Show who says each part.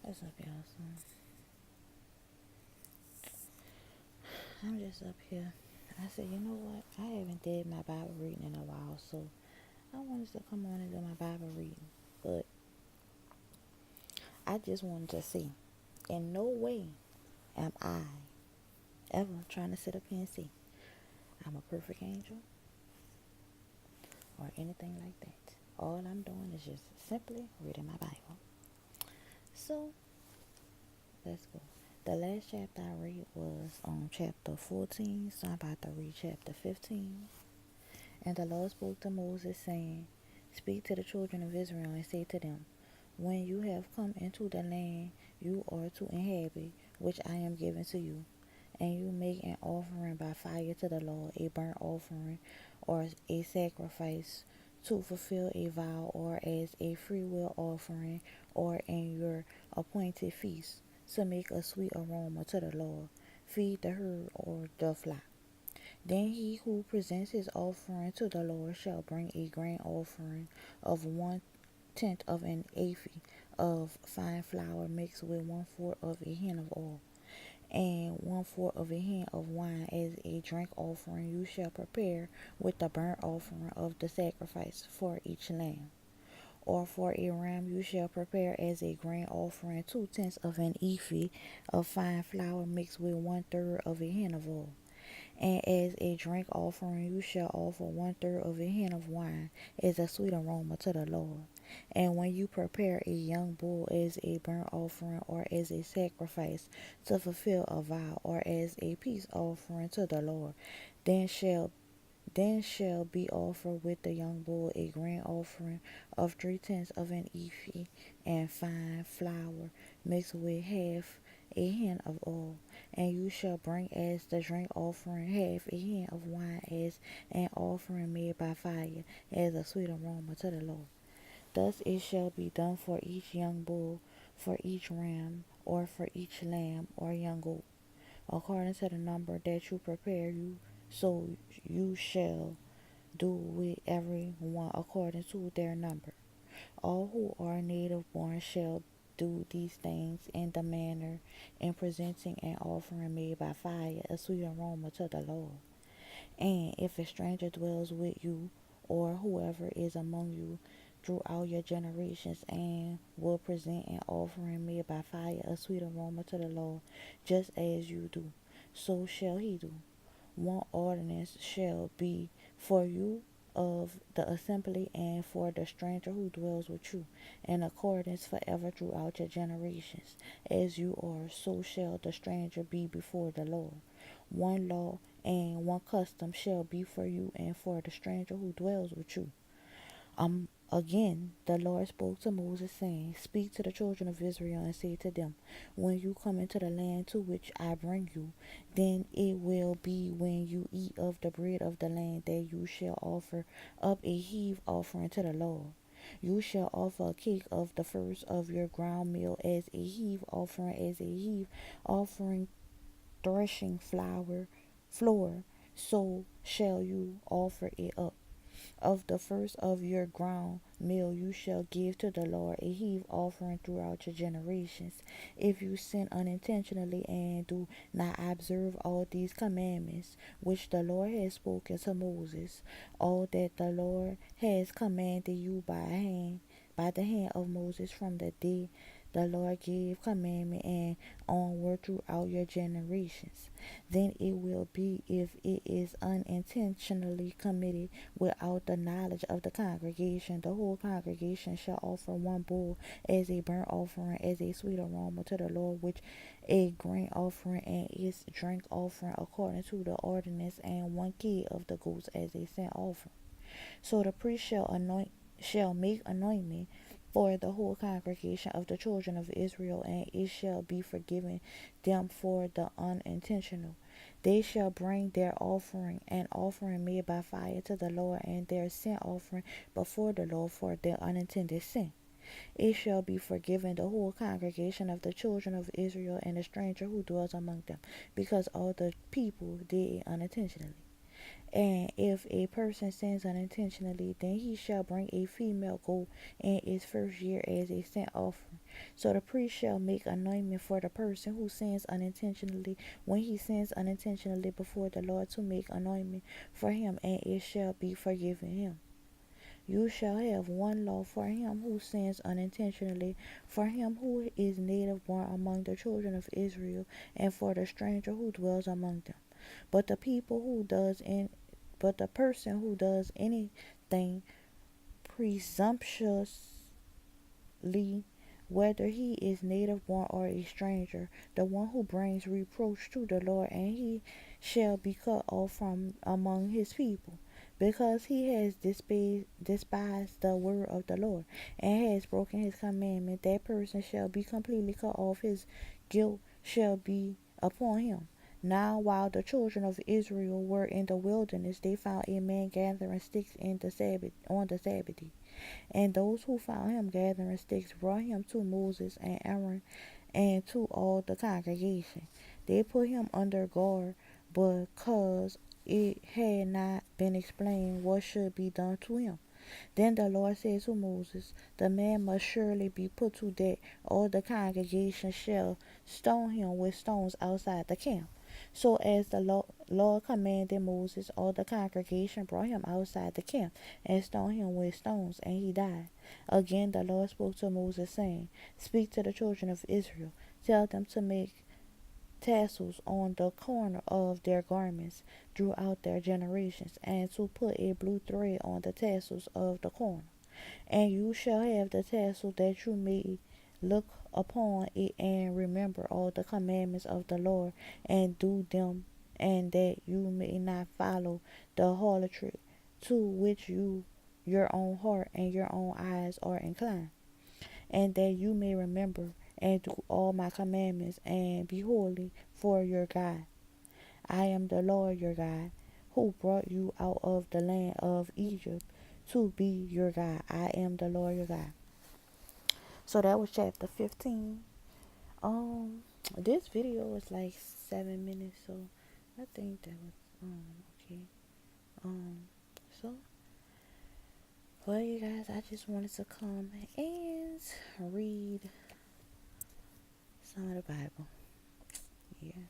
Speaker 1: What's up, y'all? I'm just up here. I said, you know what? I haven't did my Bible reading in a while, so I wanted to come on and do my Bible reading. But I just wanted to see. In no way am I ever trying to sit up here and see I'm a perfect angel or anything like that. All I'm doing is just simply reading my Bible. So let's go. The last chapter I read was on chapter 14, so I'm about to read chapter 15. And the Lord spoke to Moses, saying, Speak to the children of Israel and say to them, When you have come into the land you are to inhabit, which I am giving to you, and you make an offering by fire to the Lord, a burnt offering or a sacrifice to fulfill a vow, or as a freewill offering, or in your appointed feast, to make a sweet aroma to the Lord, feed the herd or the flock. Then he who presents his offering to the Lord shall bring a grain offering of 1/10 of an ephah of fine flour mixed with 1/4 of a hin of oil, and 1/4 of a hin of wine as a drink offering. You shall prepare with the burnt offering of the sacrifice for each lamb. Or for a ram you shall prepare as a grain offering 2/10 of an ephah of fine flour mixed with 1/3 of a hin of oil. And as a drink offering you shall offer 1/3 of a hin of wine as a sweet aroma to the Lord. And when you prepare a young bull as a burnt offering or as a sacrifice to fulfill a vow or as a peace offering to the Lord, then shall be offered with the young bull a grain offering of 3/10 of an ephah and fine flour mixed with half a hin of oil. And you shall bring as the drink offering half a hin of wine as an offering made by fire, as a sweet aroma to the Lord. Thus it shall be done for each young bull, for each ram, or for each lamb or young goat, according to the number that you prepare you, so you shall do with every one according to their number. All who are native born shall do these things in the manner in presenting an offering made by fire, a sweet aroma to the Lord. And if a stranger dwells with you, or whoever is among you throughout your generations, and will present an offering made by fire, a sweet aroma to the Lord, just as you do, so shall he do. One ordinance shall be for you of the assembly and for the stranger who dwells with you, in accordance forever throughout your generations. As you are, so shall the stranger be before the Lord. One law and one custom shall be for you and for the stranger who dwells with you. Again, the Lord spoke to Moses, saying, Speak to the children of Israel and say to them, When you come into the land to which I bring you, then it will be when you eat of the bread of the land that you shall offer up a heave offering to the Lord. You shall offer a cake of the first of your ground meal as a heave offering, as a heave offering threshing flour, so shall you offer it up. Of the first of your ground meal you shall give to the Lord a heave offering throughout your generations. If you sin unintentionally and do not observe all these commandments which the Lord has spoken to Moses, all that the Lord has commanded you by the hand of Moses from the day the Lord gave commandment and onward throughout your generations. Then it will be, if it is unintentionally committed without the knowledge of the congregation, the whole congregation shall offer one bull as a burnt offering, as a sweet aroma to the Lord, which a grain offering and its drink offering according to the ordinance, and one kid of the goats as a sin offering. So the priest shall make anointment for the whole congregation of the children of Israel, and it shall be forgiven them for the unintentional. They shall bring their offering, an offering made by fire to the Lord, and their sin offering before the Lord for their unintended sin. It shall be forgiven the whole congregation of the children of Israel and the stranger who dwells among them, because all the people did it unintentionally. And if a person sins unintentionally, then he shall bring a female goat in its first year as a sin offering. So the priest shall make anointment for the person who sins unintentionally when he sins unintentionally before the Lord, to make anointment for him, and it shall be forgiven him. You shall have one law for him who sins unintentionally, for him who is native born among the children of Israel, and for the stranger who dwells among them. But the people who does in but the person who does anything presumptuously, whether he is native born or a stranger, the one who brings reproach to the Lord, and he shall be cut off from among his people, because he has despised the word of the Lord, and has broken his commandment. That person shall be completely cut off. His guilt shall be upon him. Now, while the children of Israel were in the wilderness, they found a man gathering sticks on the Sabbath day. And those who found him gathering sticks brought him to Moses and Aaron and to all the congregation. They put him under guard, because it had not been explained what should be done to him. Then the Lord said to Moses, the man must surely be put to death. All the congregation shall stone him with stones outside the camp. So as the Lord commanded Moses, all the congregation brought him outside the camp and stoned him with stones, and he died. Again the Lord spoke to Moses, saying, speak to the children of Israel. Tell them to make tassels on the corner of their garments throughout their generations, and to put a blue thread on the tassels of the corner. And you shall have the tassel, that you may look upon it and remember all the commandments of the Lord, and do them, and that you may not follow the harlotry to which your own heart and your own eyes are inclined, and that you may remember and do all my commandments, and be holy for your God. I am the Lord your God, who brought you out of the land of Egypt, to be your God. I am the Lord your God. So that was chapter 15. Um, this video was like 7 minutes, so I think that was okay. Um, so well, you guys, I just wanted to come and read some of the Bible. Yeah.